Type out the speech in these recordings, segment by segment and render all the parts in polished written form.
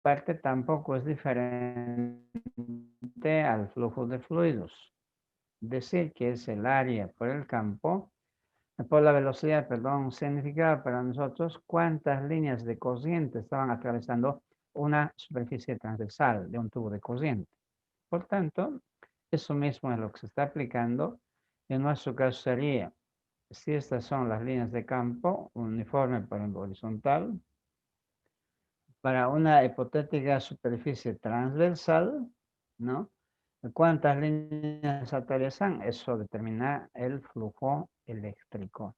parte tampoco es diferente al flujo de fluidos. Decir que es el área por el campo, por la velocidad, perdón, significa para nosotros cuántas líneas de corriente estaban atravesando una superficie transversal de un tubo de corriente. Por tanto, eso mismo es lo que se está aplicando. En nuestro caso sería, si estas son las líneas de campo, uniforme por el horizontal, para una hipotética superficie transversal, ¿no? ¿Cuántas líneas atraviesan? Eso determina el flujo eléctrico.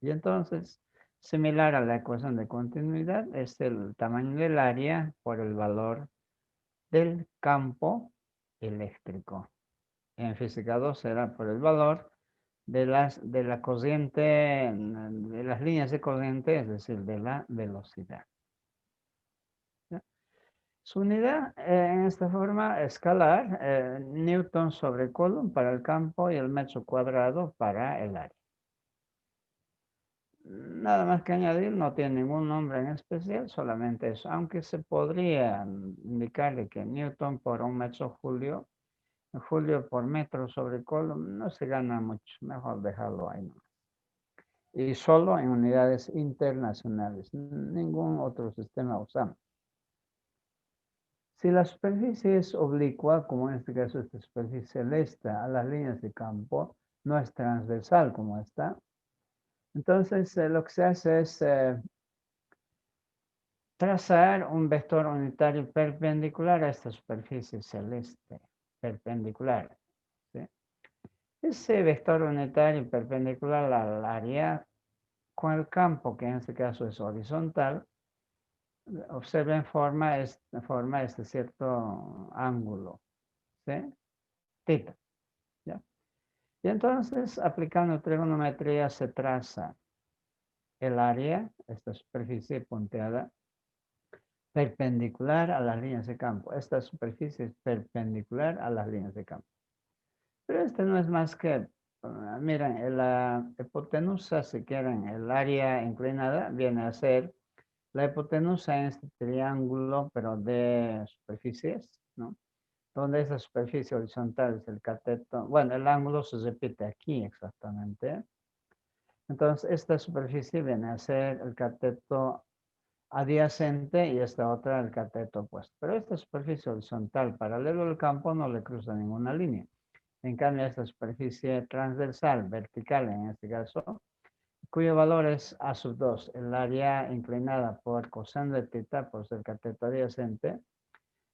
Y entonces, similar a la ecuación de continuidad, es el tamaño del área por el valor del campo eléctrico. En física 2 será por el valor de la corriente, de las líneas de corriente, es decir, de la velocidad. ¿Ya? Su unidad en esta forma escalar, Newton sobre Coulomb para el campo y el metro cuadrado para el área. Nada más que añadir, no tiene ningún nombre en especial, solamente eso. Aunque se podría indicarle que Newton por un metro julio por metro sobre Coulomb, no se gana mucho, mejor dejarlo ahí, ¿no? Y solo en unidades internacionales, ningún otro sistema usamos. Si la superficie es oblicua, como en este caso esta superficie celeste a las líneas de campo, no es transversal como esta, entonces lo que se hace es trazar un vector unitario perpendicular a esta superficie celeste, perpendicular. ¿Sí? Ese vector unitario perpendicular al área con el campo, que en este caso es horizontal, observen, forma este cierto ángulo, ¿sí? Θ, ¿ya? Y entonces, aplicando trigonometría, se traza el área, esta superficie punteada, perpendicular a las líneas de campo. Esta superficie es perpendicular a las líneas de campo. Pero este no es más que, miren, la hipotenusa, si quieren, el área inclinada viene a ser la hipotenusa en este triángulo, pero de superficies, ¿no? Donde esa superficie horizontal es el cateto. Bueno, el ángulo se repite aquí exactamente. Entonces, esta superficie viene a ser el cateto adyacente y esta otra el cateto opuesto. Pero esta superficie horizontal paralelo al campo no le cruza ninguna línea. En cambio, esta superficie transversal, vertical en este caso, cuyo valor es A sub 2, el área inclinada por coseno de θ por ser cateto adyacente,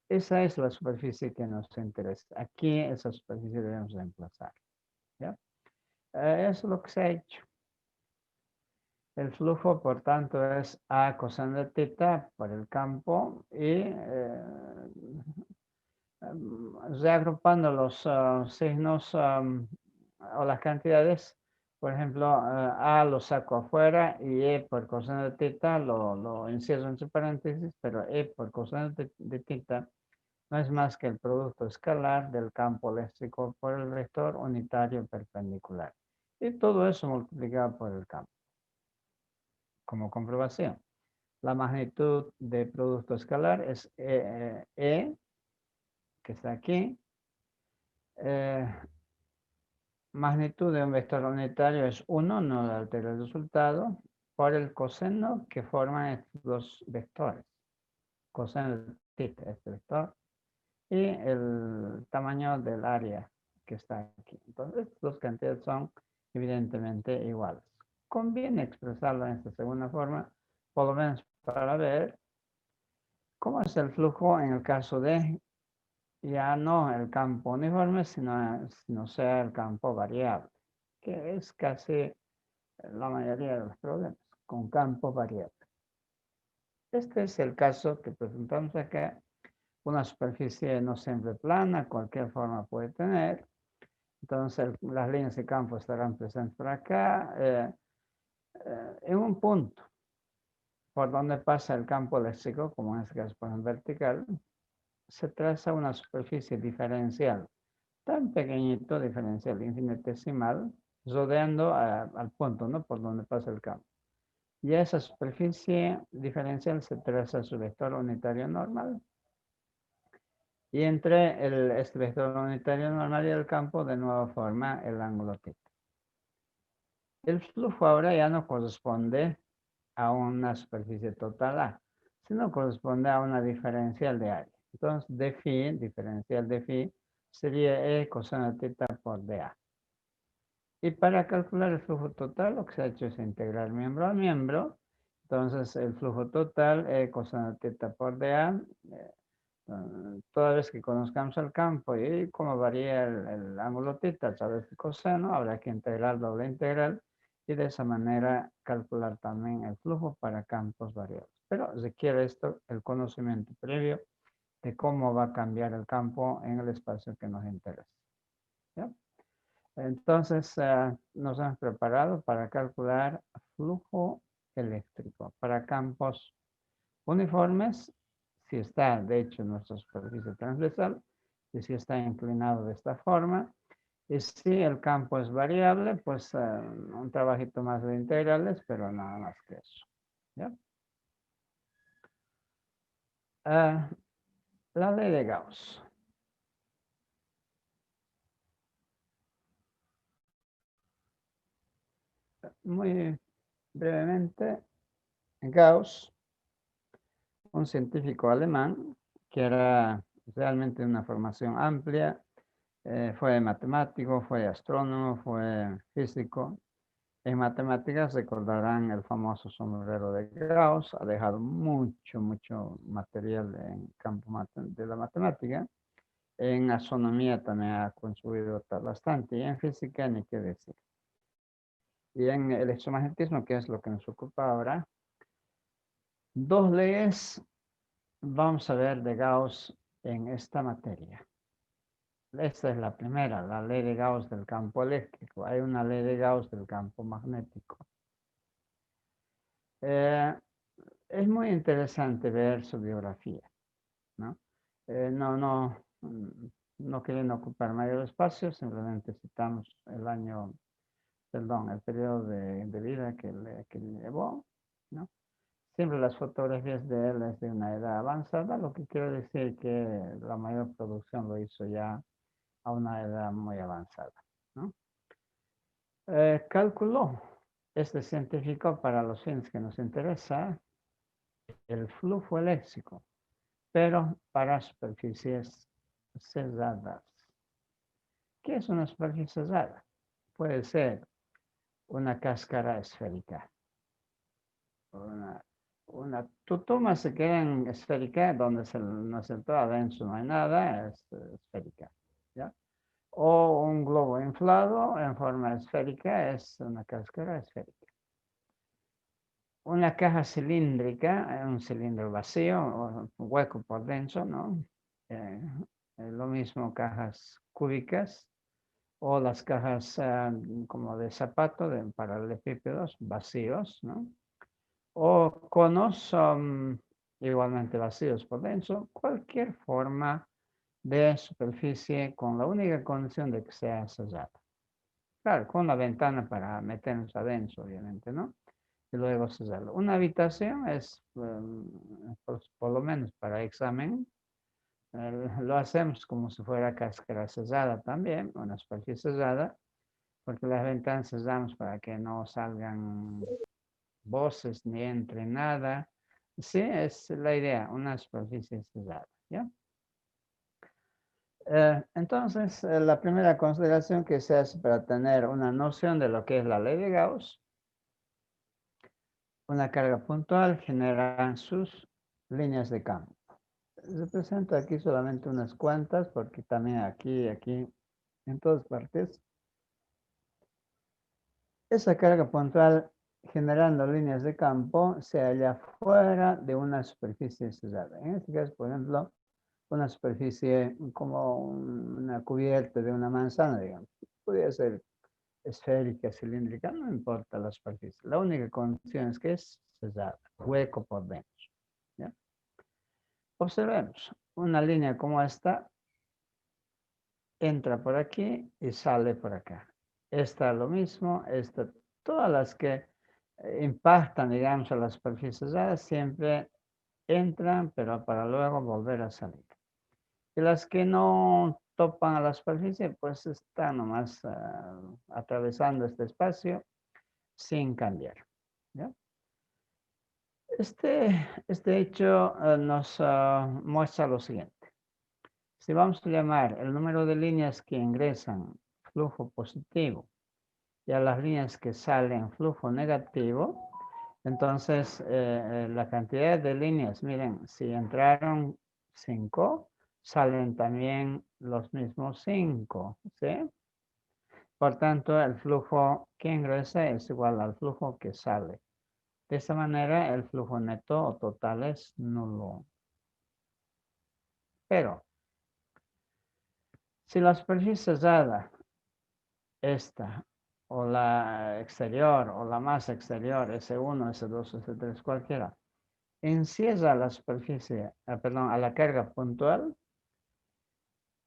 esa es la superficie que nos interesa. Aquí esa superficie debemos reemplazar. ¿Ya? Eso es lo que se ha hecho. El flujo, por tanto, es A coseno de θ por el campo y reagrupando los signos o las cantidades, por ejemplo, A lo saco afuera y E por coseno de θ lo encierro entre paréntesis, pero E por coseno de θ no es más que el producto escalar del campo eléctrico por el vector unitario perpendicular. Y todo eso multiplicado por el campo. Como comprobación, la magnitud de producto escalar es E, que está aquí. Magnitud de un vector unitario es 1, no altera el resultado, por el coseno que forman estos dos vectores. Coseno de θ, este vector, y el tamaño del área que está aquí. Entonces, estas dos cantidades son evidentemente iguales. Conviene expresarlo en esta segunda forma, por lo menos para ver cómo es el flujo en el caso de ya no el campo uniforme, sino sea el campo variable, que es casi la mayoría de los problemas, con campo variable. Este es el caso que presentamos acá. Una superficie no siempre plana, cualquier forma puede tener. Entonces las líneas de campo estarán presentes por acá. En un punto por donde pasa el campo eléctrico, como en este caso por ejemplo vertical, se traza una superficie diferencial, tan pequeñito diferencial infinitesimal, rodeando al punto, ¿no? Por donde pasa el campo. Y esa superficie diferencial se traza su vector unitario normal. Y entre este vector unitario normal y el campo, de nuevo forma el ángulo θ. El flujo ahora ya no corresponde a una superficie total A, sino corresponde a una diferencial de área. Entonces, d phi, diferencial de phi, sería E coseno de θ por dA. Y para calcular el flujo total, lo que se ha hecho es integrar miembro a miembro. Entonces, el flujo total, E coseno de θ por dA, toda vez que conozcamos el campo y cómo varía el ángulo θ a través del coseno, habrá que integrar doble integral y de esa manera calcular también el flujo para campos variables. Pero requiere esto el conocimiento previo de cómo va a cambiar el campo en el espacio que nos interesa. ¿Ya? Entonces, nos hemos preparado para calcular flujo eléctrico para campos uniformes, si está, de hecho, en nuestra superficie transversal, y si está inclinado de esta forma, y si el campo es variable, pues un trabajito más de integrales, pero nada más que eso. ¿Ya? La ley de Gauss. Muy brevemente, Gauss, un científico alemán que era realmente una formación amplia, fue matemático, fue astrónomo, fue físico. En matemáticas recordarán el famoso sombrero de Gauss, ha dejado mucho material en campo de la matemática. En astronomía también ha contribuido bastante, y en física ni qué decir. Y en electromagnetismo, que es lo que nos ocupa ahora, dos leyes vamos a ver de Gauss en esta materia. Esta es la primera, la ley de Gauss del campo eléctrico. Hay una ley de Gauss del campo magnético. Es muy interesante ver su biografía, ¿no? No quieren ocupar mayor espacio, simplemente citamos el periodo de vida que le llevó, ¿no? Siempre las fotografías de él es de una edad avanzada, lo que quiere decir que la mayor producción lo hizo ya a una edad muy avanzada, ¿no? Calculó este científico, para los fines que nos interesa, el flujo eléctrico, pero para superficies cerradas. ¿Qué es una superficie cerrada? Puede ser una cáscara esférica. Tu toma se queda en esférica, donde no se entra adentro, no hay nada, es esférica. ¿Ya? O un globo inflado en forma esférica es una cáscara esférica. Una caja cilíndrica, un cilindro vacío, o un hueco por dentro, ¿no? Lo mismo cajas cúbicas o las cajas como de zapato, de paralelepípedos vacíos, ¿no? O conos son igualmente vacíos por dentro. Cualquier forma de superficie con la única condición de que sea cerrada. Claro, con la ventana para meternos adentro, obviamente, ¿no? Y luego cerrarlo. Una habitación es, por lo menos para examen, lo hacemos como si fuera cáscara cerrada también, una superficie cerrada, porque las ventanas cerramos para que no salgan voces ni entre nada. Sí, es la idea, una superficie cerrada, ¿ya? Entonces, la primera consideración que se hace para tener una noción de lo que es la ley de Gauss, una carga puntual genera sus líneas de campo. Represento aquí solamente unas cuantas, porque también aquí, en todas partes. Esa carga puntual generando líneas de campo se halla fuera de una superficie cerrada. En este caso, por ejemplo, una superficie como una cubierta de una manzana, digamos. Podría ser esférica, cilíndrica, no importa la superficie. La única condición es que es cerrada, hueco por dentro. ¿Ya? Observemos, una línea como esta entra por aquí y sale por acá. Esta lo mismo, todas las que impactan, digamos, a la superficie cerrada, siempre entran, pero para luego volver a salir. Y las que no topan a la superficie, pues están nomás atravesando este espacio sin cambiar. ¿Ya? Este hecho nos muestra lo siguiente. Si vamos a llamar el número de líneas que ingresan flujo positivo y a las líneas que salen flujo negativo, entonces la cantidad de líneas, miren, si entraron 5, salen también los mismos 5, ¿sí? Por tanto, el flujo que ingresa es igual al flujo que sale. De esta manera, el flujo neto o total es nulo. Pero, si la superficie cerrada, esta, o la exterior, o la masa exterior, S1, S2, S3, cualquiera, encierra la superficie, perdón, a la carga puntual,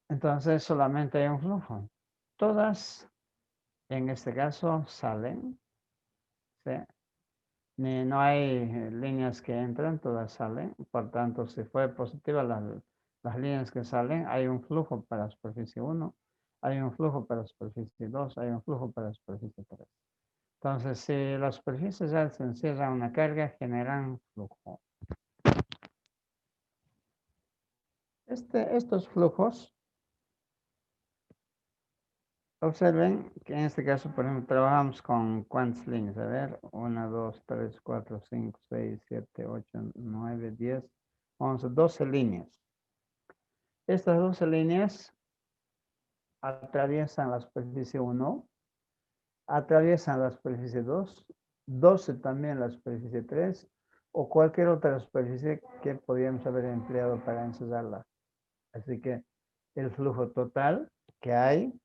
entonces solamente hay un flujo. Todas, en este caso, salen, ¿sí? No hay líneas que entran, todas salen. Por tanto, si fue positiva las líneas que salen, hay un flujo para la superficie 1, hay un flujo para la superficie 2, hay un flujo para la superficie 3. Entonces, si las superficies ya se encierran una carga, generan flujo. Estos flujos, observen que en este caso, por ejemplo, trabajamos con cuántas líneas. A ver, 1, 2, 3, 4, 5, 6, 7, 8, 9, 10, 11, 12 líneas. Estas 12 líneas atraviesan la superficie 1, atraviesan la superficie 2, 12 también la superficie 3, o cualquier otra superficie que podríamos haber empleado para encerrarla. Así que el flujo total que hay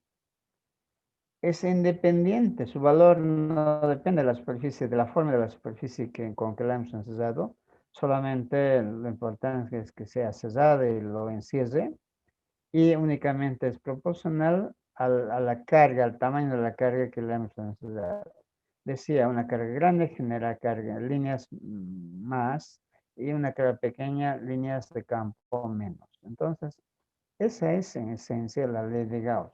es independiente, su valor no depende de la superficie, de la forma de la superficie con que la hemos encerrado, solamente lo importante es que sea cerrada y lo encierre, y únicamente es proporcional a la carga, al tamaño de la carga que le hemos encerrado. Decía, una carga grande genera carga, líneas más, y una carga pequeña, líneas de campo menos. Entonces, esa es en esencia la ley de Gauss.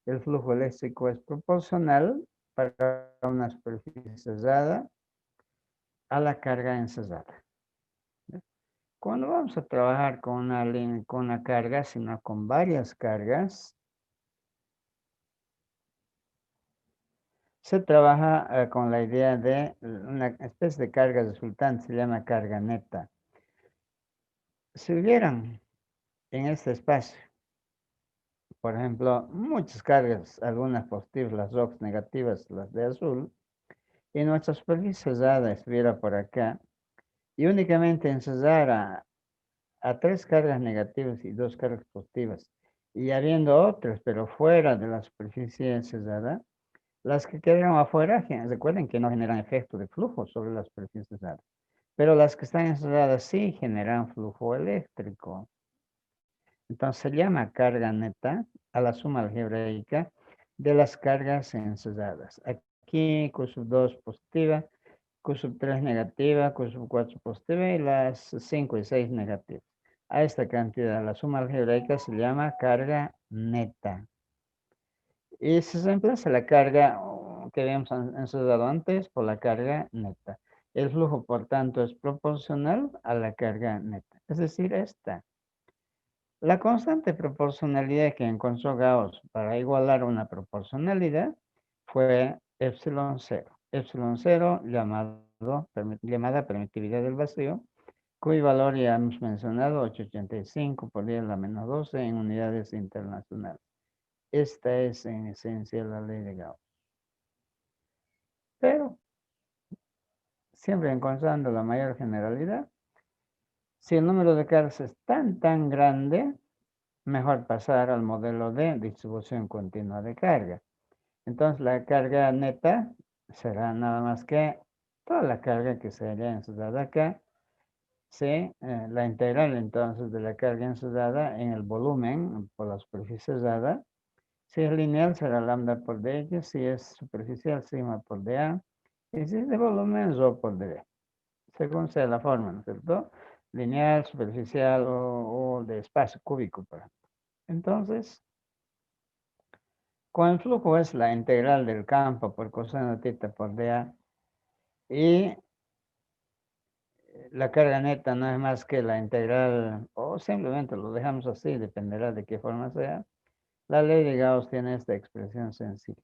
El flujo eléctrico es proporcional para una superficie cerrada a la carga encerrada. Cuando vamos a trabajar con una carga, sino con varias cargas, se trabaja con la idea de una especie de carga resultante, se llama carga neta. Si hubieran en este espacio, por ejemplo, muchas cargas, algunas positivas, las ROX negativas, las de azul, y nuestra superficie cerrada estuviera por acá, y únicamente encerrara a 3 cargas negativas y 2 cargas positivas, y habiendo otras, pero fuera de la superficie cerrada, las que quedaron afuera, recuerden que no generan efecto de flujo sobre la superficie cerrada, pero las que están encerradas sí generan flujo eléctrico. Entonces se llama carga neta a la suma algebraica de las cargas encerradas. Aquí Q sub 2 positiva, Q sub 3 negativa, Q sub 4 positiva y las 5 y 6 negativas. A esta cantidad, la suma algebraica se llama carga neta. Y se reemplaza la carga que habíamos encerrado antes por la carga neta. El flujo, por tanto, es proporcional a la carga neta. Es decir, esta. La constante proporcionalidad que encontró Gauss para igualar una proporcionalidad fue epsilon 0. Epsilon 0 llamada permitividad del vacío, cuyo valor ya hemos mencionado, 885 por 10 a la menos 12 en unidades internacionales. Esta es en esencia la ley de Gauss. Pero, siempre encontrando la mayor generalidad, si el número de cargas es tan grande, mejor pasar al modelo de distribución continua de carga. Entonces, la carga neta será nada más que toda la carga que se haya ensudada acá, ¿sí? La integral entonces de la carga ensudada en el volumen por la superficie dada. Si es lineal será lambda por dx, si es superficial sigma por dA, Y si es de volumen, rho por dB, según sea la forma, ¿no es cierto? Lineal, superficial o de espacio cúbico, por ejemplo. Entonces, con el flujo es la integral del campo por coseno θ por dA, y la carga neta no es más que la integral, o simplemente lo dejamos así, dependerá de qué forma sea. La ley de Gauss tiene esta expresión sencilla.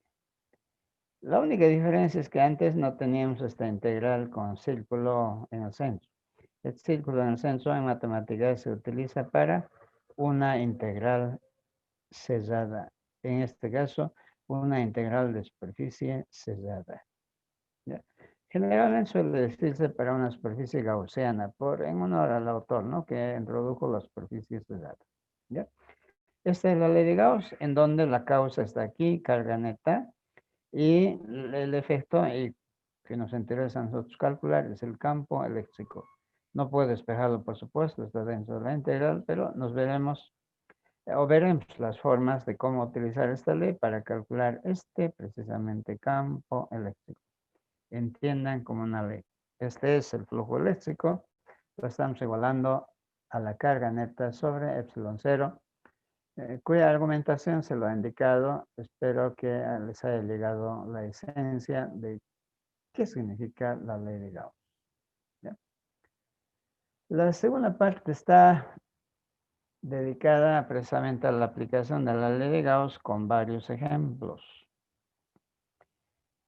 La única diferencia es que antes no teníamos esta integral con círculo en el centro. El círculo en el centro en matemáticas se utiliza para una integral cerrada. En este caso, una integral de superficie cerrada. ¿Ya? Generalmente suele decirse para una superficie gaussiana, en honor al autor, ¿no?, que introdujo la superficie cerrada. ¿Ya? Esta es la ley de Gauss, en donde la causa está aquí, carga neta, y el efecto que nos interesa a nosotros calcular es el campo eléctrico. No puedo despejarlo, por supuesto, está dentro de la integral, pero veremos las formas de cómo utilizar esta ley para calcular precisamente campo eléctrico. Entiendan como una ley. Este es el flujo eléctrico, lo estamos igualando a la carga neta sobre epsilon 0, cuya argumentación se lo ha indicado. Espero que les haya llegado la esencia de qué significa la ley de Gauss. ¿Ya? La segunda parte está dedicada precisamente a la aplicación de la ley de Gauss con varios ejemplos.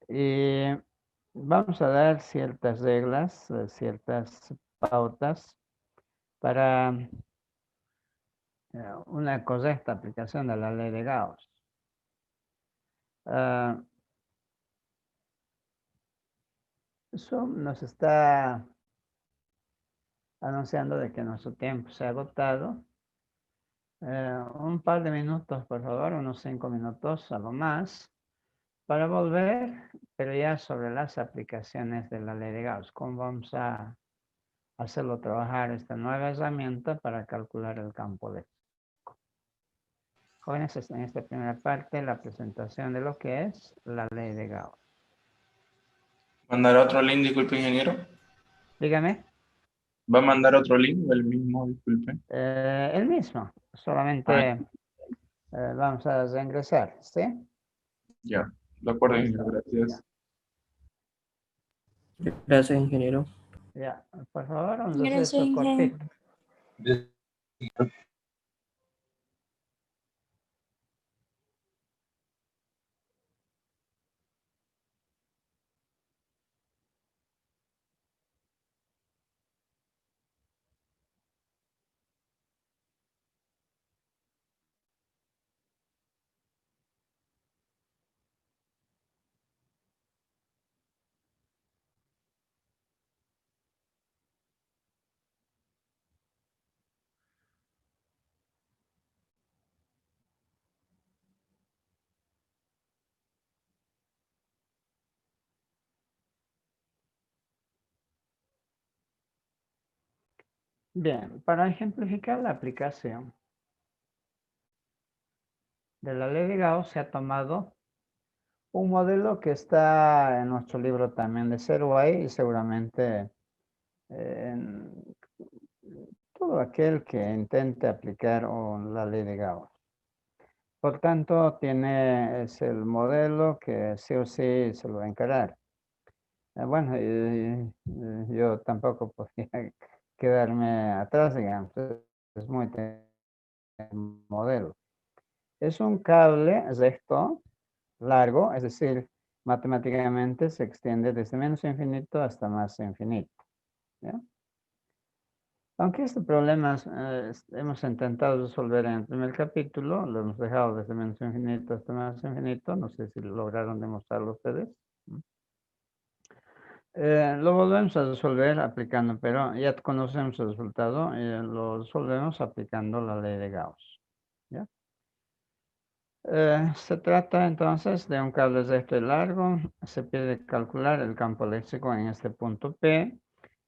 Y vamos a dar ciertas reglas, ciertas pautas para una correcta aplicación de la ley de Gauss. Eso nos está anunciando de que nuestro tiempo se ha agotado. Un par de minutos, por favor, unos 5 minutos a lo más, para volver, pero ya sobre las aplicaciones de la ley de Gauss. ¿Cómo vamos a hacerlo trabajar esta nueva herramienta para calcular el campo eléctrico? Jóvenes, en esta primera parte la presentación de lo que es la ley de Gauss. ¿Mandar otro link, disculpe, ingeniero? Dígame. ¿Va a mandar otro link o el mismo, disculpe? El mismo, solamente vamos a reingresar, ¿sí? Ya, de acuerdo, Listo. ingeniero, Ya, gracias. Gracias, ingeniero. ya. Por favor, un Gracias, receso Inge. cortito. Bien, para ejemplificar la aplicación de la ley de Gauss se ha tomado un modelo que está en nuestro libro también de Serway y seguramente en todo aquel que intente aplicar la ley de Gauss. Por tanto, es el modelo que sí o sí se lo va a encarar. Bueno, yo tampoco podía quedarme atrás, digamos. Es muy modelo. Es un cable recto, largo, es decir, matemáticamente se extiende desde menos infinito hasta más infinito. ¿Ya? Aunque este problema hemos intentado resolver en el primer capítulo, lo hemos dejado desde menos infinito hasta más infinito, no sé si lograron demostrarlo ustedes. Lo volvemos a resolver aplicando, pero ya conocemos el resultado y lo resolvemos aplicando la ley de Gauss. ¿Ya? Se trata entonces de un cable recto y largo. Se pide calcular el campo eléctrico en este punto P,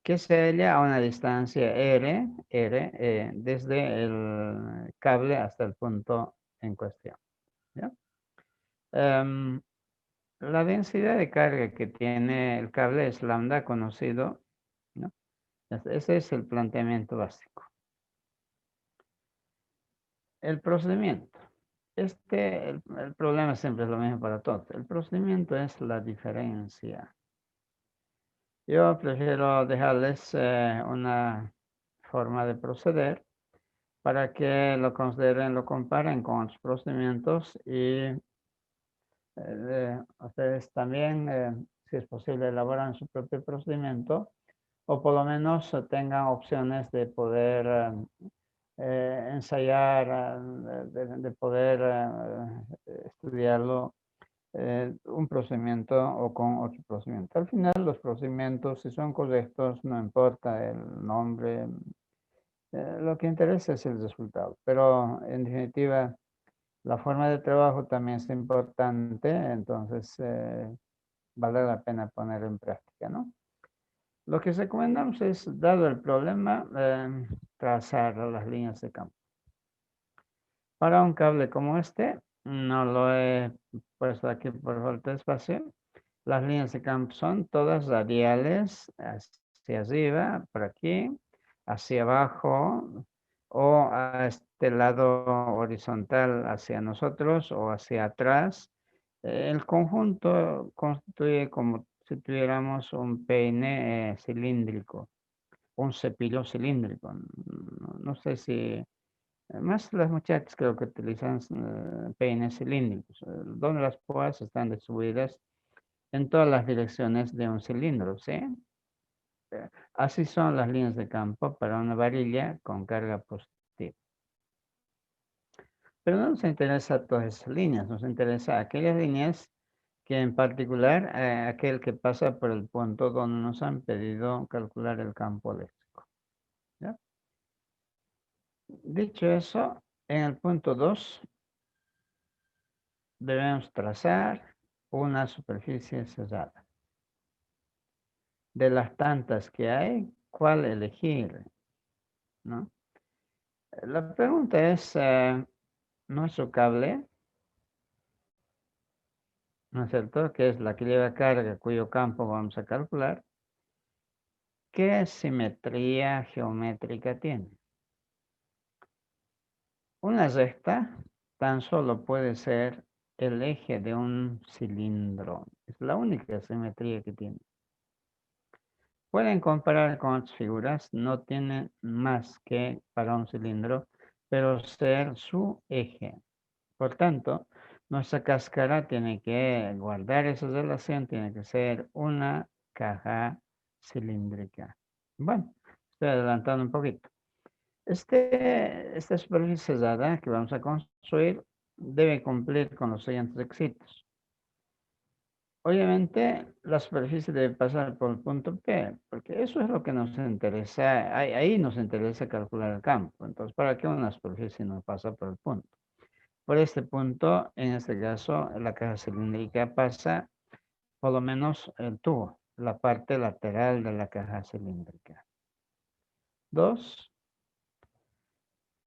que se halla a una distancia R, desde el cable hasta el punto en cuestión. ¿Ya? La densidad de carga que tiene el cable es lambda conocido, ¿no? Ese es el planteamiento básico. El procedimiento. El problema siempre es lo mismo para todos. El procedimiento es la diferencia. Yo prefiero dejarles una forma de proceder para que lo consideren, lo comparen con otros procedimientos y ustedes también, si es posible, elaboran su propio procedimiento o por lo menos tengan opciones de poder ensayar, de poder estudiarlo un procedimiento o con otro procedimiento. Al final los procedimientos, si son correctos, no importa el nombre, lo que interesa es el resultado. Pero en definitiva, la forma de trabajo también es importante, entonces vale la pena poner en práctica, ¿no? Lo que recomendamos es, dado el problema, trazar las líneas de campo. Para un cable como este, no lo he puesto aquí por falta de espacio. Las líneas de campo son todas radiales hacia arriba, por aquí, hacia abajo, o a este lado horizontal hacia nosotros o hacia atrás. El conjunto constituye como si tuviéramos un peine cilíndrico, un cepillo cilíndrico. No sé si más las muchachas creo que utilizan peines cilíndricos, donde las púas están distribuidas en todas las direcciones de un cilindro, ¿sí? Así son las líneas de campo para una varilla con carga positiva. Pero no nos interesa todas esas líneas, nos interesa aquellas líneas que en particular aquel que pasa por el punto donde nos han pedido calcular el campo eléctrico. ¿Ya? Dicho eso, en el punto 2 debemos trazar una superficie cerrada. De las tantas que hay, ¿cuál elegir? ¿No? La pregunta es, nuestro cable, ¿no es cierto? Que es la que lleva carga, cuyo campo vamos a calcular. ¿Qué simetría geométrica tiene? Una recta tan solo puede ser el eje de un cilindro. Es la única simetría que tiene. Pueden comparar con otras figuras, no tiene más que para un cilindro, pero ser su eje. Por tanto, nuestra cáscara tiene que guardar esa relación, tiene que ser una caja cilíndrica. Bueno, estoy adelantando un poquito. Esta superficie cerrada que vamos a construir debe cumplir con los siguientes requisitos. Obviamente, la superficie debe pasar por el punto P, porque eso es lo que nos interesa. Ahí nos interesa calcular el campo. Entonces, ¿para qué una superficie no pasa por el punto? Por este punto, en este caso, la caja cilíndrica pasa por lo menos el tubo, la parte lateral de la caja cilíndrica. 2.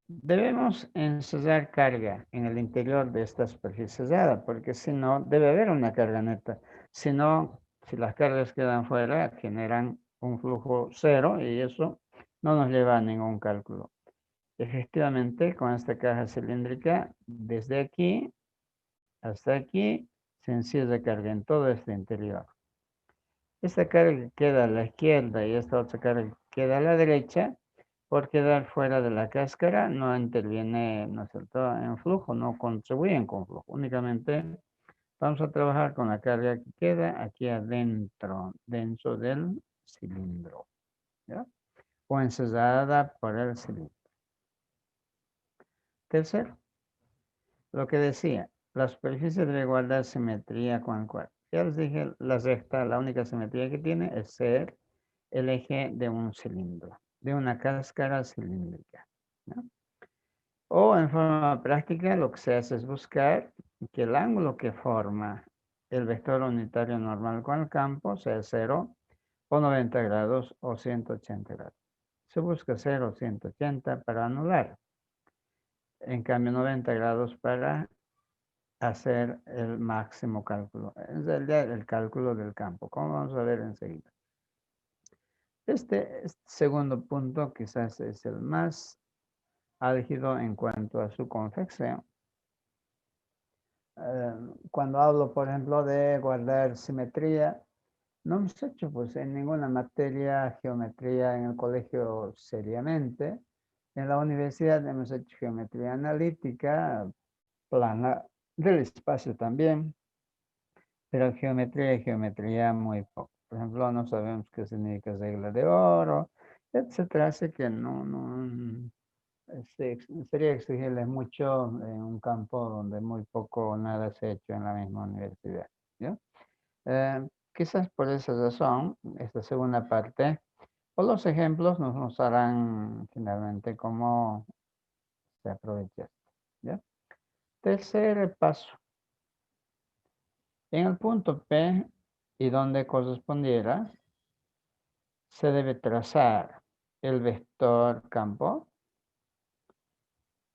Debemos ensayar carga en el interior de esta superficie cerrada, porque si no, debe haber una carga neta. Si no, si las cargas quedan fuera, generan un flujo cero y eso no nos lleva a ningún cálculo. Efectivamente, con esta caja cilíndrica, desde aquí hasta aquí, se encierra carga en todo este interior. Esta carga queda a la izquierda y esta otra carga queda a la derecha. Por quedar fuera de la cáscara no interviene, ¿no es cierto?, en flujo, no contribuyen con flujo. Únicamente vamos a trabajar con la carga que queda aquí adentro, dentro del cilindro, ¿ya? O encerrada por el cilindro. Tercero, lo que decía, la superficie debe guardar simetría con el cuerpo. Ya les dije, la recta, la única simetría que tiene es ser el eje de un cilindro, de una cáscara cilíndrica, ¿no? O en forma práctica lo que se hace es buscar que el ángulo que forma el vector unitario normal con el campo sea 0 o 90 grados o 180 grados. Se busca 0 o 180 para anular. En cambio 90 grados para hacer el máximo cálculo. En realidad, el cálculo del campo, como vamos a ver enseguida. Este segundo punto quizás es el más álgido en cuanto a su confección. Cuando hablo, por ejemplo, de guardar simetría, no hemos hecho pues en ninguna materia geometría en el colegio seriamente. En la universidad hemos hecho geometría analítica, plana del espacio también, pero geometría y geometría muy poco. Por ejemplo, no sabemos qué significa regla de oro, etcétera. Así que sería exigirles mucho en un campo donde muy poco o nada se ha hecho en la misma universidad. ¿Ya? Quizás por esa razón, esta segunda parte, o los ejemplos nos mostrarán finalmente cómo se aprovecha esto. ¿Ya? Tercer paso. En el punto P y donde correspondiera, se debe trazar el vector campo,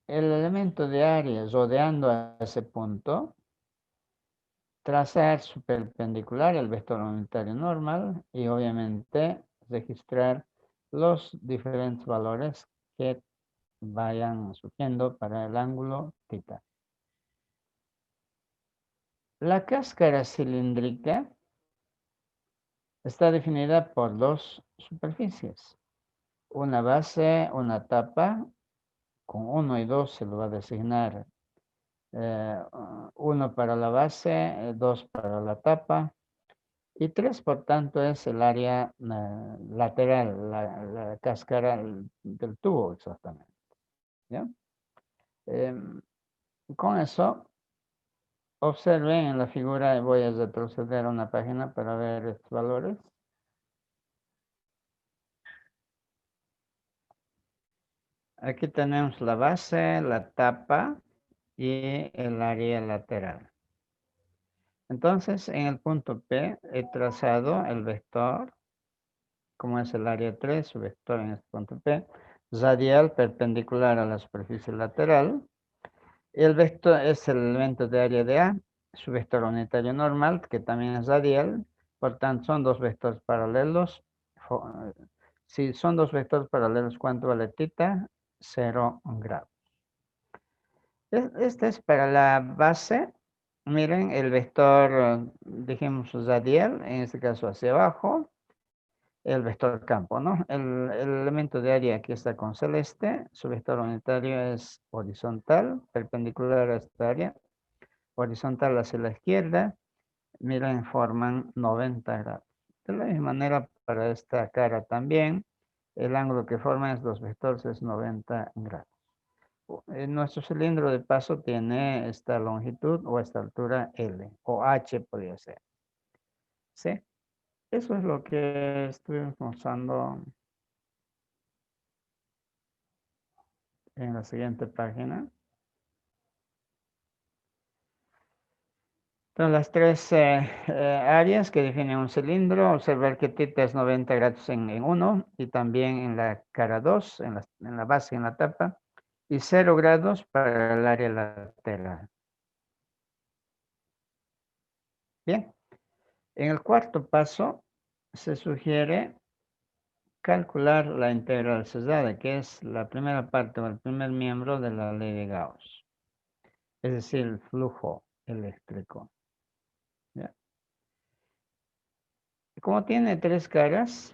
el elemento de área rodeando a ese punto, trazar su perpendicular, el vector unitario normal, y obviamente registrar los diferentes valores que vayan surgiendo para el ángulo θ. La cáscara cilíndrica está definida por dos superficies. Una base, una tapa, con 1 y 2 se lo va a designar 1 para la base, 2 para la tapa, y 3 por tanto es el área lateral, la cáscara del tubo exactamente. ¿Ya? Con eso, observen en la figura, voy a retroceder a una página para ver estos valores. Aquí tenemos la base, la tapa y el área lateral. Entonces, en el punto P he trazado el vector, como es el área 3, su vector en este punto P, radial perpendicular a la superficie lateral. El vector es el elemento de área de A, su vector unitario normal, que también es radial. Por tanto, son dos vectores paralelos. Si son dos vectores paralelos, ¿cuánto vale θ? 0 grados. Este es para la base. Miren, el vector, dijimos radial, en este caso hacia abajo, el vector campo, ¿no? El elemento de área aquí está con celeste, su vector unitario es horizontal, perpendicular a esta área, horizontal hacia la izquierda, miren, forman 90 grados. De la misma manera, para esta cara también, el ángulo que forman estos vectores es 90 grados. Nuestro cilindro de paso tiene esta longitud o esta altura L, o H podría ser. ¿Sí? Eso es lo que estuvimos mostrando en la siguiente página. Entonces, las tres áreas que definen un cilindro, observar que θ es 90 grados en uno y también en la cara 2, en la base y en la tapa, y 0 grados para el área lateral. Bien, en el cuarto paso se sugiere calcular la integral cerrada, que es la primera parte o el primer miembro de la ley de Gauss, es decir, el flujo eléctrico. ¿Ya? Como tiene tres caras,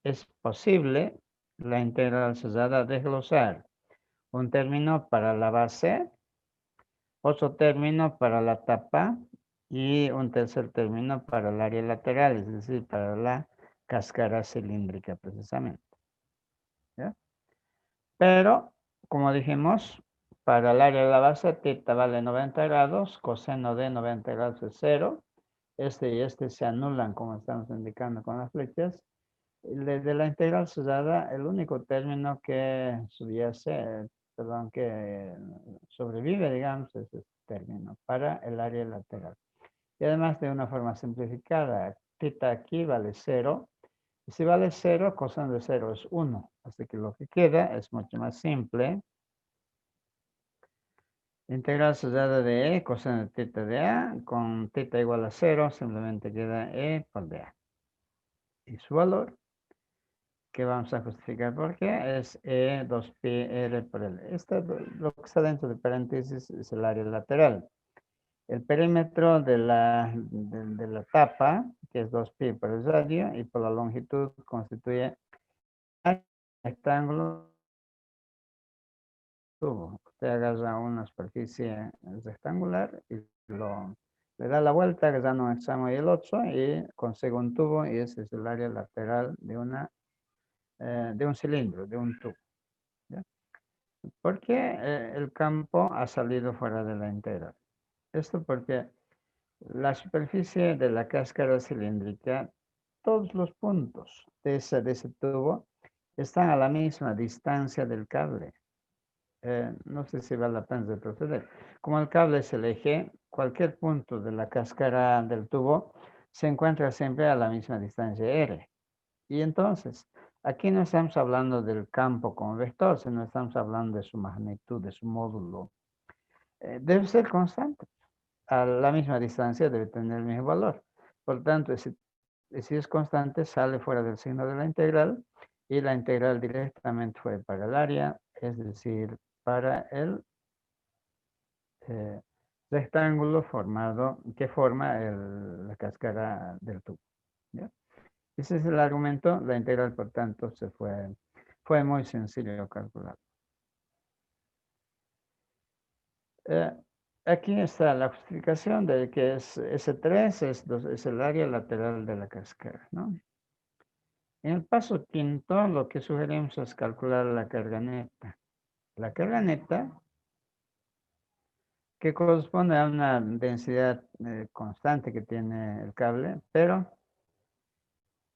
es posible la integral cerrada desglosar un término para la base, otro término para la tapa y un tercer término para el área lateral, es decir, para la cáscara cilíndrica precisamente. ¿Ya? Pero, como dijimos, para el área de la base, θ vale 90 grados, coseno de 90 grados es 0. Este y este se anulan, como estamos indicando con las flechas. De la integral cerrada, el único término que subyace, perdón, que sobrevive, digamos, es este término para el área lateral. Y además, de una forma simplificada, θ aquí vale 0. Y si vale 0, coseno de 0 es 1. Así que lo que queda es mucho más simple. Integral sellada de E, coseno de teta de A, con teta igual a 0, simplemente queda E por dA. Y su valor, que vamos a justificar por qué, es E 2pi R por L. Lo que está dentro de paréntesis es el área lateral. El perímetro de la tapa, que es 2pi por el radio, y por la longitud constituye el rectángulo tubo. Usted agarra una superficie rectangular y le da la vuelta agarrando un extremo y el otro y consigue un tubo y ese es el área lateral de un cilindro, de un tubo. ¿Ya? ¿Por qué el campo ha salido fuera de la integral? Esto porque la superficie de la cáscara cilíndrica, todos los puntos de ese tubo están a la misma distancia del cable. No sé si vale la pena retroceder. Como el cable es el eje, cualquier punto de la cáscara del tubo se encuentra siempre a la misma distancia R. Y entonces, aquí no estamos hablando del campo como vector, sino estamos hablando de su magnitud, de su módulo. Debe ser constante. A la misma distancia debe tener el mismo valor. Por tanto, si es constante, sale fuera del signo de la integral y la integral directamente fue para el área, es decir, para el rectángulo que forma la cáscara del tubo. ¿Ya? Ese es el argumento. La integral, por tanto, fue muy sencillo calcular. Aquí está la justificación de que S3 es el área lateral de la cáscara, ¿no? En el paso quinto, lo que sugerimos es calcular la carga neta. La carga neta, que corresponde a una densidad constante que tiene el cable, pero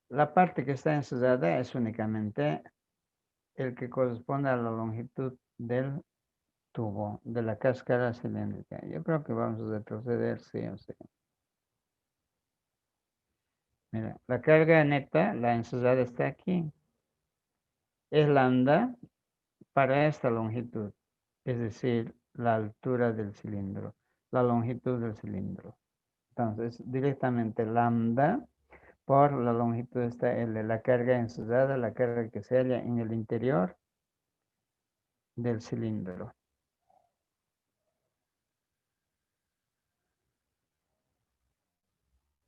la parte que está ensayada es únicamente el que corresponde a la longitud del tubo, de la cáscara cilíndrica. Yo creo que vamos a retroceder, sí o sí. Mira, la carga neta, la ensayada está aquí. Es lambda para esta longitud, es decir, la altura del cilindro, la longitud del cilindro. Entonces, directamente lambda por la longitud está L, la carga ensayada, la carga que se halla en el interior del cilindro.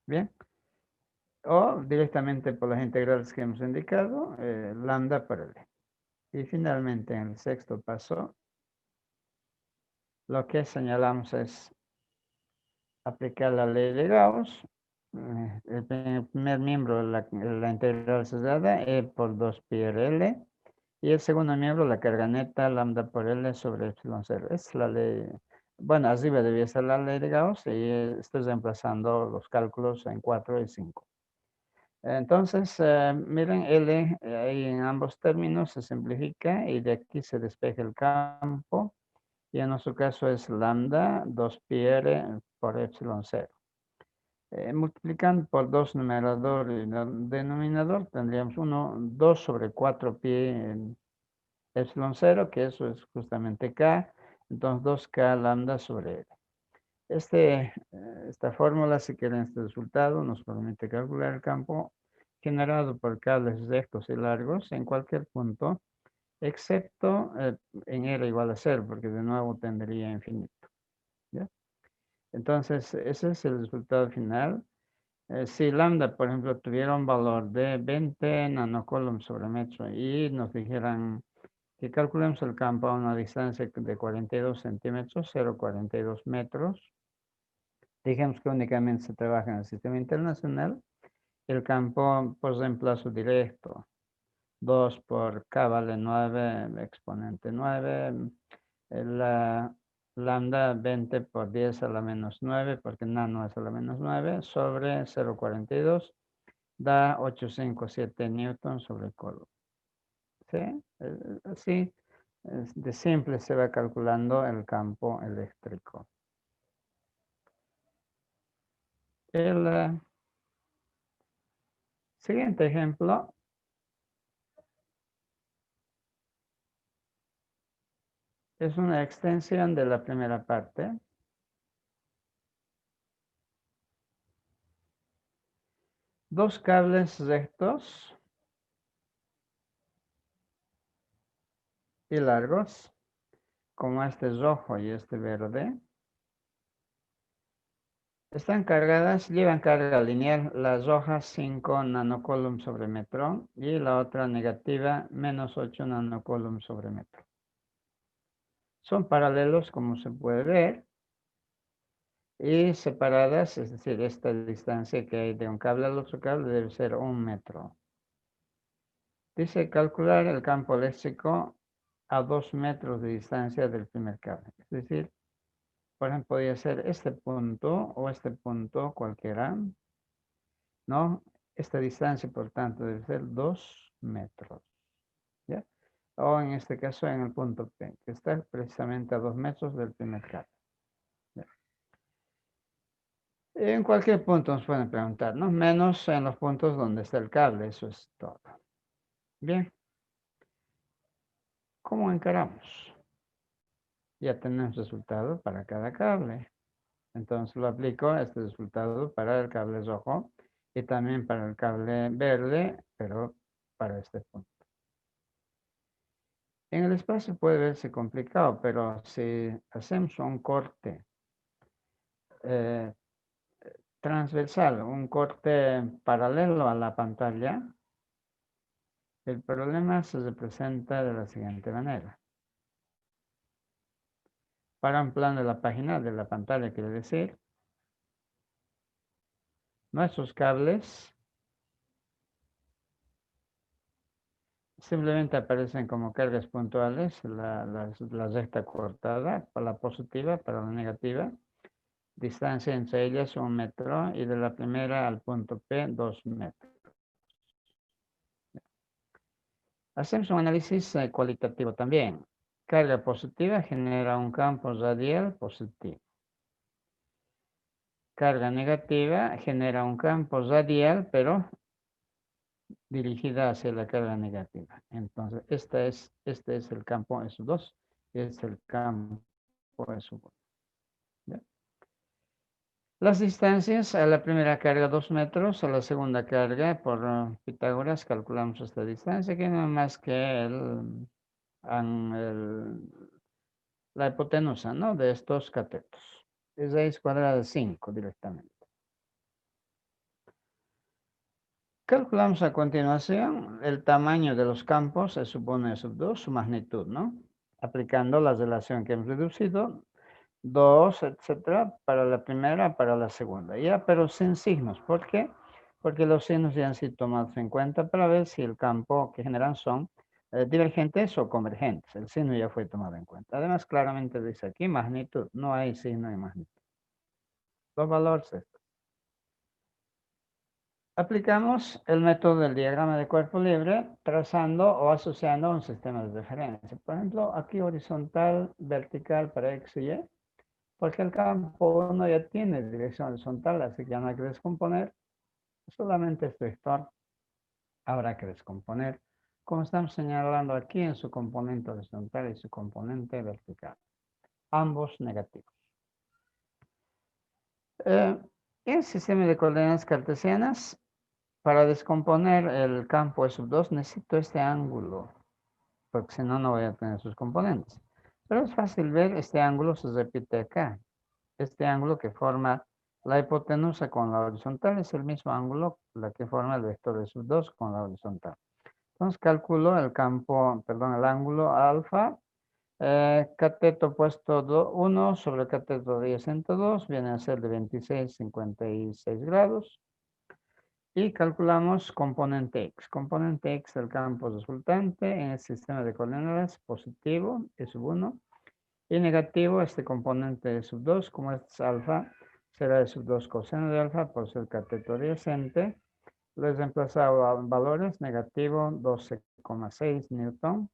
Bien. O directamente por las integrales que hemos indicado, lambda por L. Y finalmente, en el sexto paso, lo que señalamos es aplicar la ley de Gauss. El primer miembro de la integral cesada, E por 2 pi r L. Y el segundo miembro, la carga neta, lambda por L sobre epsilon 0. Es la ley. Bueno, arriba debía ser la ley de Gauss y estoy reemplazando los cálculos en 4 y 5. Entonces, miren, L ahí en ambos términos se simplifica y de aquí se despeja el campo. Y en nuestro caso es lambda 2 pi r por epsilon 0. Multiplicando por 2 numerador y denominador, tendríamos 2 sobre 4 pi en epsilon 0, que eso es justamente K. Entonces, 2K lambda sobre L. Esta fórmula, si quieren este resultado, nos permite calcular el campo generado por cables rectos y largos en cualquier punto, excepto en R igual a 0, porque de nuevo tendría infinito. ¿Ya? Entonces, ese es el resultado final. Si lambda, por ejemplo, tuviera un valor de 20 nanocoulombs sobre metro y nos dijeran que calculemos el campo a una distancia de 42 centímetros, 0,42 metros, dijimos que únicamente se trabaja en el sistema internacional, el campo por reemplazo directo, 2 por K vale 9, exponente 9, la lambda 20 por 10 a la menos 9, porque nano es a la menos 9, sobre 0,42, da 857 newton sobre coulomb. ¿Sí? Así, de simple se va calculando el campo eléctrico. El siguiente ejemplo Es una extensión de la primera parte. Dos cables rectos y largos, como este rojo y este verde. Están cargadas, llevan carga lineal, las rojas 5 nanocoulomb sobre metro y la otra negativa menos 8 nanocoulomb sobre metro. Son paralelos, como se puede ver, y separadas, es decir, esta distancia que hay de un cable al otro cable debe ser 1 metro. Dice calcular el campo eléctrico a 2 metros de distancia del primer cable. Es decir, por ejemplo, podría ser este punto o este punto cualquiera, ¿no? Esta distancia, por tanto, debe ser 2 metros, ¿ya? O en este caso en el punto P, que está precisamente a 2 metros del primer cable. ¿Ya? En cualquier punto nos pueden preguntar, ¿no? Menos en los puntos donde está el cable, eso es todo. Bien. ¿Cómo encaramos? Ya tenemos resultado para cada cable. Entonces lo aplico este resultado para el cable rojo y también para el cable verde, pero para este punto. En el espacio puede verse complicado, pero si hacemos un corte eh, transversal, un corte paralelo a la pantalla, el problema se representa de la siguiente manera. Para un plano de la página de la pantalla, quiere decir, nuestros cables simplemente aparecen como cargas puntuales, la recta cortada, para la positiva, para la negativa. Distancia entre ellas 1 metro y de la primera al punto P 2 metros. Hacemos un análisis cualitativo también. Carga positiva genera un campo radial positivo. Carga negativa genera un campo radial, pero dirigida hacia la carga negativa. Entonces, este es el campo S2, es el campo S1. ¿Ya? Las distancias: a la primera carga 2 metros, a la segunda carga por Pitágoras calculamos esta distancia, que no es más que la hipotenusa, ¿no?, de estos catetos. Es raíz cuadrada de 5 directamente. Calculamos a continuación el tamaño de los campos, se supone S2, su magnitud, ¿no? Aplicando la relación que hemos reducido, 2, etcétera, para la primera, para la segunda. Ya, pero sin signos. ¿Por qué? Porque los signos ya han sido tomados en cuenta para ver si el campo que generan son divergentes o convergentes. El signo ya fue tomado en cuenta. Además, claramente dice aquí magnitud. No hay signo de magnitud. Los valores estos. Aplicamos el método del diagrama de cuerpo libre trazando o asociando un sistema de referencia. Por ejemplo, aquí horizontal, vertical para X y Y, porque el campo 1 ya tiene dirección horizontal, así que ya no hay que descomponer. Solamente este vector habrá que descomponer, como estamos señalando aquí en su componente horizontal y su componente vertical. Ambos negativos. El sistema de coordenadas cartesianas, para descomponer el campo S2 necesito este ángulo, porque si no, no voy a tener sus componentes. Pero es fácil ver, este ángulo se repite acá. Este ángulo que forma la hipotenusa con la horizontal es el mismo ángulo la que forma el vector S2 con la horizontal. Entonces calculo el campo, perdón, el ángulo alfa. Cateto opuesto 1 sobre cateto adyacente 2 viene a ser de 26,56 grados. Y calculamos componente X. Componente X del campo resultante en el sistema de coordenadas positivo, E sub 1, y negativo, este componente E sub 2, como este es alfa, será E sub 2 coseno de alfa por ser cateto adyacente. Lo he reemplazado a valores, negativo 12,6 newton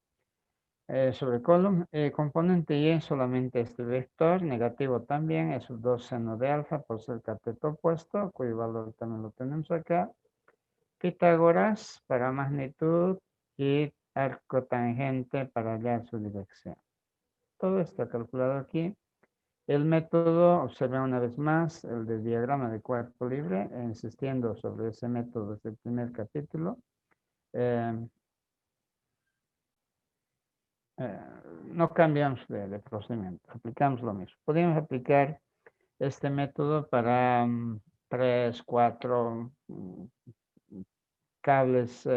sobre Coulomb. Componente Y solamente este vector, negativo también, E sub 2 seno de alfa por ser cateto opuesto, cuyo valor también lo tenemos acá. Pitágoras para magnitud y arco tangente para hallar su dirección. Todo está calculado aquí. El método, observa una vez más el del diagrama de cuerpo libre, insistiendo sobre ese método desde el primer capítulo. Eh, no cambiamos de procedimiento, aplicamos lo mismo. Podemos aplicar este método para 3, 4 cables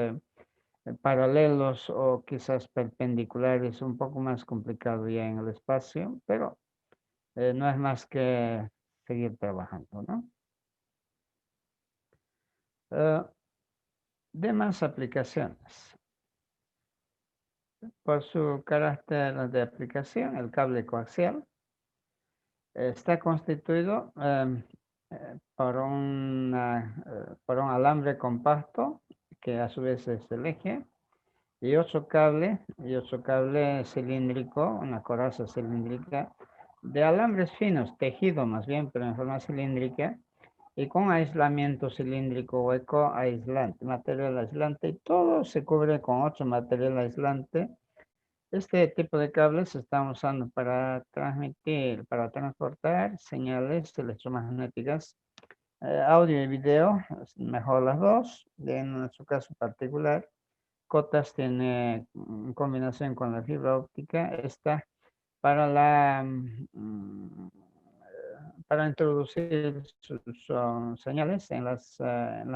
paralelos o quizás perpendiculares, un poco más complicado ya en el espacio, pero no es más que seguir trabajando, ¿no? Demás aplicaciones. Por su carácter de aplicación, el cable coaxial está constituido por un alambre compacto, que a su vez es el eje, y otro cable cilíndrico, una coraza cilíndrica, de alambres finos, tejido más bien, pero en forma cilíndrica, y con aislamiento cilíndrico hueco aislante, material aislante, y todo se cubre con otro material aislante. Este tipo de cables se están usando para transportar señales electromagnéticas, audio y video, mejor las dos. En nuestro caso particular, Cotas tiene combinación con la fibra óptica, esta para para introducir sus señales en las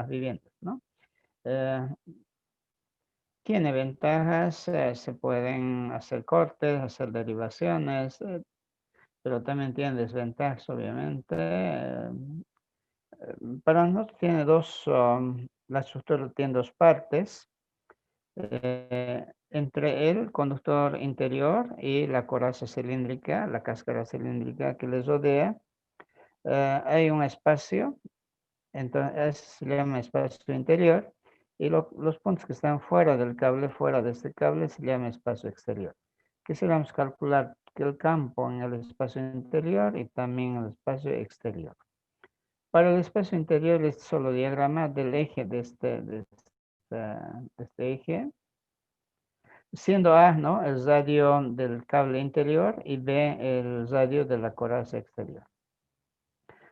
viviendas, ¿no? Tiene ventajas, se pueden hacer cortes, hacer derivaciones, pero también tiene desventajas, obviamente. Para nosotros tiene la estructura tiene dos partes. Entre el conductor interior y la coraza cilíndrica, la cáscara cilíndrica que les rodea, hay un espacio, entonces se llama espacio interior, y los puntos que están fuera del cable, fuera de este cable, se llama espacio exterior. Quisiéramos calcular que el campo en el espacio interior y también en el espacio exterior. Para el espacio interior es solo diagrama del eje de este eje, siendo A, ¿no?, el radio del cable interior y B, el radio de la coraza exterior.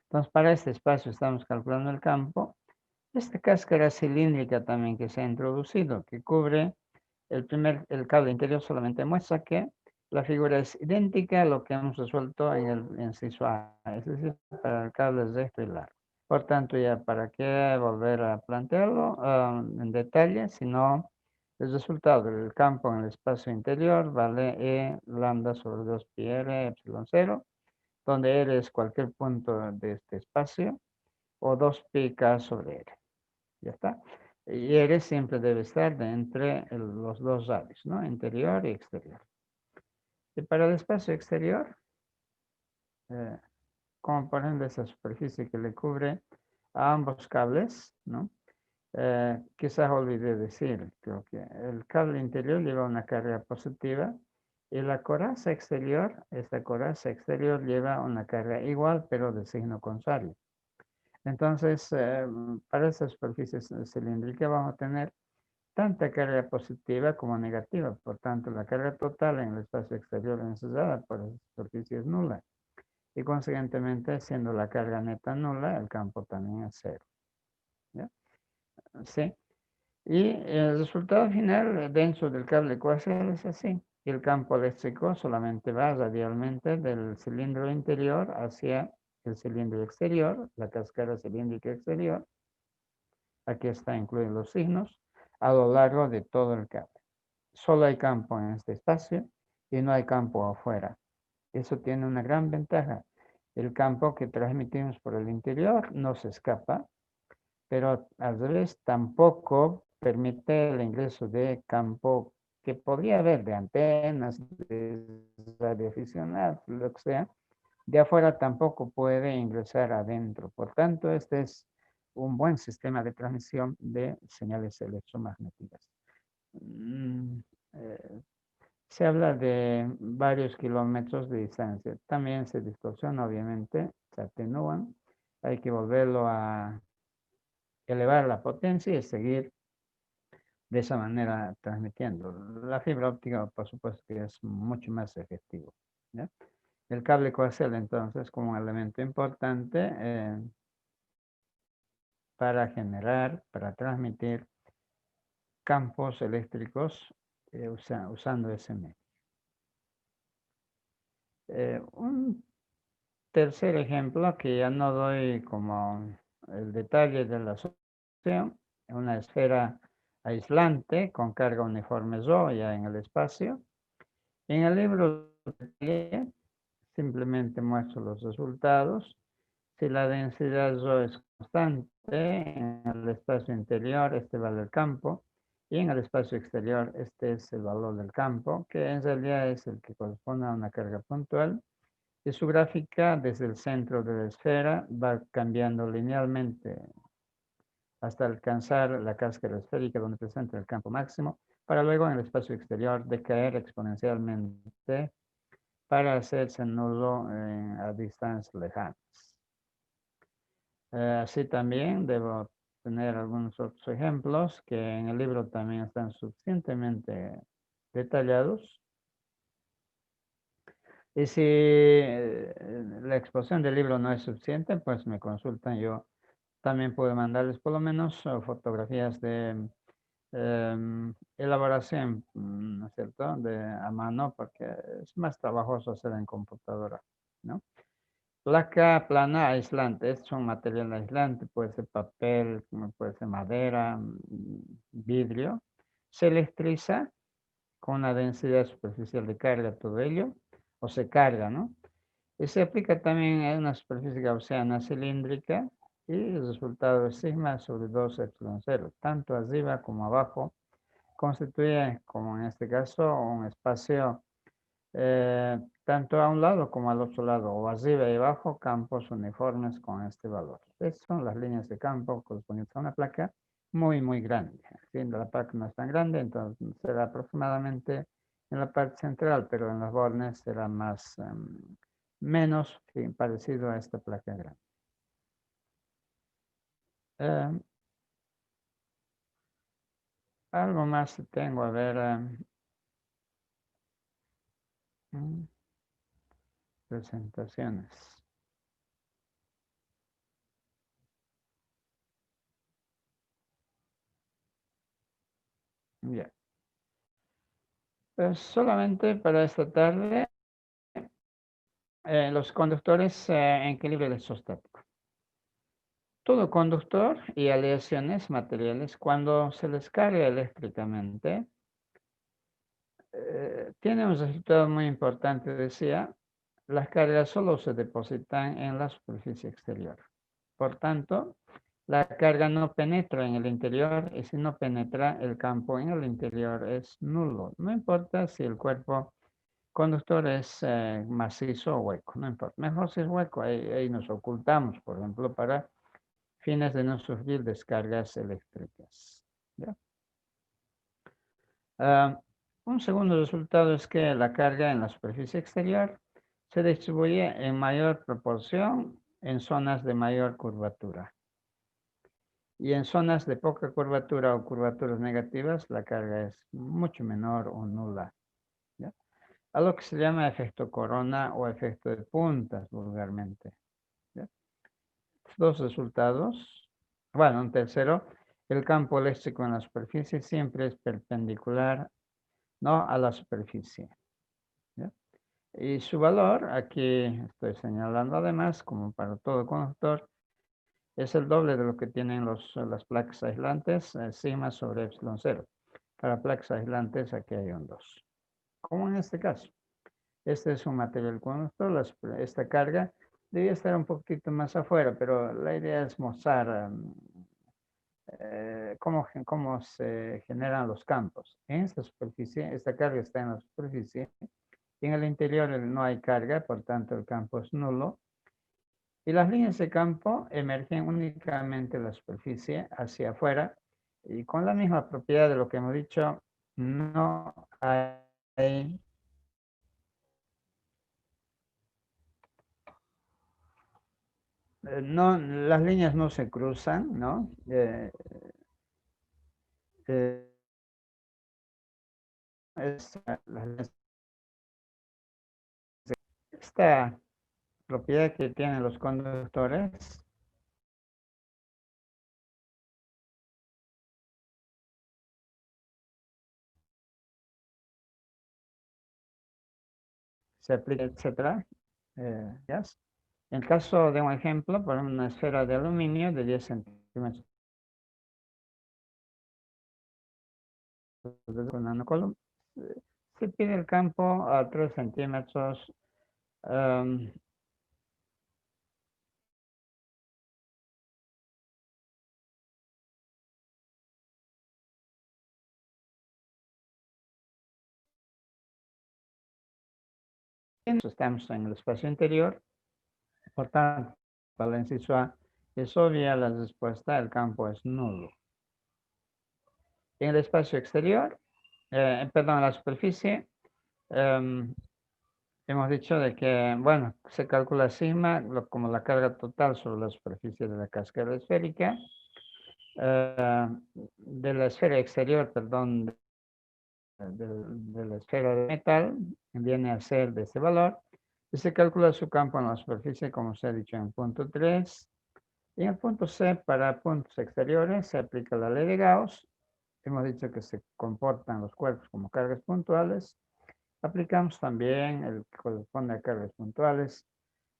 Entonces, para este espacio estamos calculando el campo. Esta cáscara cilíndrica también que se ha introducido, que cubre el cable interior, solamente muestra que la figura es idéntica a lo que hemos resuelto en el inciso A, es decir, para el cable recto y largo. Por tanto, ya para qué volver a plantearlo en detalle, sino el resultado del campo en el espacio interior vale E lambda sobre 2 pi r epsilon 0, donde R es cualquier punto de este espacio, o 2 pi k sobre R. Ya está. Y R siempre debe estar entre los dos radios, ¿no? Interior y exterior. Y para el espacio exterior, como por ejemplo esa superficie que le cubre a ambos cables, ¿no? Quizás olvidé decir, creo que el cable interior lleva una carga positiva y la coraza exterior, esta coraza exterior lleva una carga igual, pero de signo contrario. Entonces, para esa superficie cilíndrica vamos a tener tanta carga positiva como negativa. Por tanto, la carga total en el espacio exterior encerrada por esa superficie es nula. Y consiguientemente, siendo la carga neta nula, el campo también es cero. ¿Ya? Sí. Y el resultado final dentro del cable coaxial es así. El campo eléctrico solamente va radialmente del cilindro interior hacia el cilindro exterior, la cáscara cilíndrica exterior. Aquí está incluidos los signos a lo largo de todo el cable. Solo hay campo en este espacio y no hay campo afuera. Eso tiene una gran ventaja. El campo que transmitimos por el interior no se escapa, pero al revés tampoco permite el ingreso de campo que podría haber de antenas, de radioaficionados, lo que sea. De afuera tampoco puede ingresar adentro. Por tanto, este es un buen sistema de transmisión de señales electromagnéticas. Se habla de varios kilómetros de distancia. También se distorsiona, obviamente, se atenúan. Hay que volverlo a elevar la potencia y seguir de esa manera transmitiendo. La fibra óptica, por supuesto, que es mucho más efectivo. ¿ya? El cable coaxial, entonces, como un elemento importante para transmitir campos eléctricos usando ese medio. Un tercer ejemplo, que ya no doy como el detalle de la solución, una esfera aislante con carga uniforme Rho ya en el espacio. En el libro simplemente muestro los resultados. Si la densidad Rho es constante en el espacio interior, este vale el campo, y en el espacio exterior, este es el valor del campo, que en realidad es el que corresponde a una carga puntual. Y su gráfica desde el centro de la esfera va cambiando linealmente hasta alcanzar la cáscara esférica donde presenta el campo máximo, para luego en el espacio exterior decaer exponencialmente para hacerse nulo a distancias lejanas. Así también debo tener algunos otros ejemplos que en el libro también están suficientemente detallados. Y si la exposición del libro no es suficiente, pues me consultan. Yo también puedo mandarles por lo menos fotografías de elaboración, ¿no es cierto?, a mano, porque es más trabajoso hacer en computadora, ¿no? Placa plana aislante, es un material aislante, puede ser papel, puede ser madera, vidrio. Se electriza con una densidad superficial de carga, todo ello, o se carga, ¿no? Y se aplica también a una superficie gaussiana cilíndrica y el resultado es sigma sobre 2 epsilon 0, tanto arriba como abajo, constituye, como en este caso, un espacio tanto a un lado como al otro lado, o arriba y abajo, campos uniformes con este valor. Estas son las líneas de campo correspondientes a una placa muy, muy grande. Siendo la placa no es tan grande, entonces será aproximadamente en la parte central, pero en los bornes será más, menos parecido a esta placa grande. Algo más tengo, a ver, presentaciones. Bien. Pues solamente para esta tarde, los conductores en equilibrio electrostático. Todo conductor y aleaciones materiales, cuando se les carga eléctricamente, tiene un resultado muy importante, decía, las cargas solo se depositan en la superficie exterior. Por tanto, la carga no penetra en el interior y si no penetra, el campo en el interior es nulo. No importa si el cuerpo conductor es macizo o hueco, no importa. Mejor si es hueco, ahí nos ocultamos, por ejemplo, para fines de no sufrir descargas eléctricas. ¿Ya? Un segundo resultado es que la carga en la superficie exterior se distribuye en mayor proporción en zonas de mayor curvatura. Y en zonas de poca curvatura o curvaturas negativas, la carga es mucho menor o nula. ¿Ya? A lo que se llama efecto corona o efecto de puntas vulgarmente. ¿Ya? Dos resultados. Bueno, un tercero, el campo eléctrico en la superficie siempre es perpendicular, no a la superficie. ¿Ya? Y su valor, aquí estoy señalando además, como para todo conductor, es el doble de lo que tienen las placas aislantes, sigma sobre epsilon 0. Para placas aislantes aquí hay un 2. Como en este caso. Este es un material conductor, esta carga debía estar un poquito más afuera, pero la idea es mostrar cómo se generan los campos. En esta superficie, esta carga está en la superficie, y en el interior no hay carga, por tanto el campo es nulo. Y las líneas de campo emergen únicamente de la superficie hacia afuera, y con la misma propiedad de lo que hemos dicho, no hay no, las líneas no se cruzan, ¿no? Eh, las líneas de esta propiedad que tienen los conductores se aplica, etcétera. ¿Yes? En el caso de un ejemplo, por una esfera de aluminio de 10 centímetros con nanocolumn, se pide el campo a 3 centímetros. Estamos en el espacio interior, por tanto, para el inciso A es obvia la respuesta, el campo es nulo. En el espacio exterior, perdón, en la superficie, hemos dicho de que, bueno, se calcula sigma como la carga total sobre la superficie de la cáscara esférica. De la esfera exterior, perdón, de la esfera de metal, viene a ser de ese valor. Y se calcula su campo en la superficie, como se ha dicho en el punto 3. Y en el punto C, para puntos exteriores, se aplica la ley de Gauss. Hemos dicho que se comportan los cuerpos como cargas puntuales. Aplicamos también el que corresponde a cargas puntuales,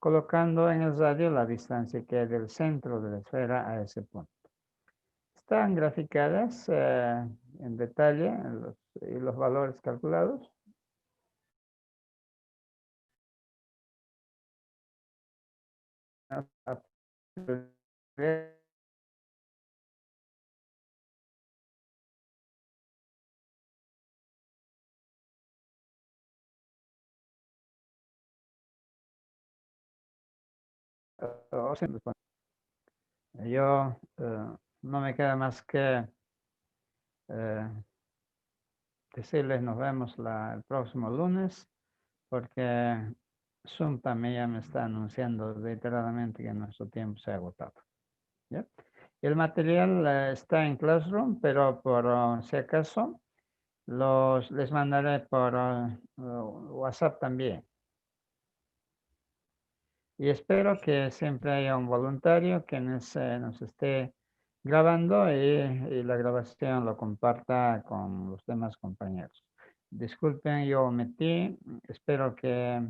colocando en el radio la distancia que hay del centro de la esfera a ese punto. Están graficadas en detalle los valores calculados. Yo no me queda más que decirles nos vemos el próximo lunes, porque Zoom también ya me está anunciando reiteradamente que nuestro tiempo se ha agotado. ¿Ya? El material está en Classroom, pero por si acaso les mandaré por WhatsApp también. Y espero que siempre haya un voluntario que nos esté grabando y la grabación lo comparta con los demás compañeros. Disculpen, yo omití. Espero que,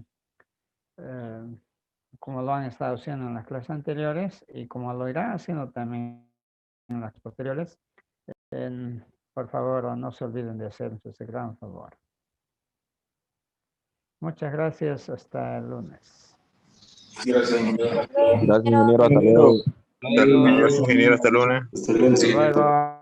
como lo han estado haciendo en las clases anteriores y como lo irán haciendo también en las posteriores, por favor, no se olviden de hacernos ese gran favor. Muchas gracias. Hasta el lunes. Gracias, ingeniero. Gracias, ingeniero. Hasta luego. Gracias, ingeniero. Hasta el lunes. Hasta luego.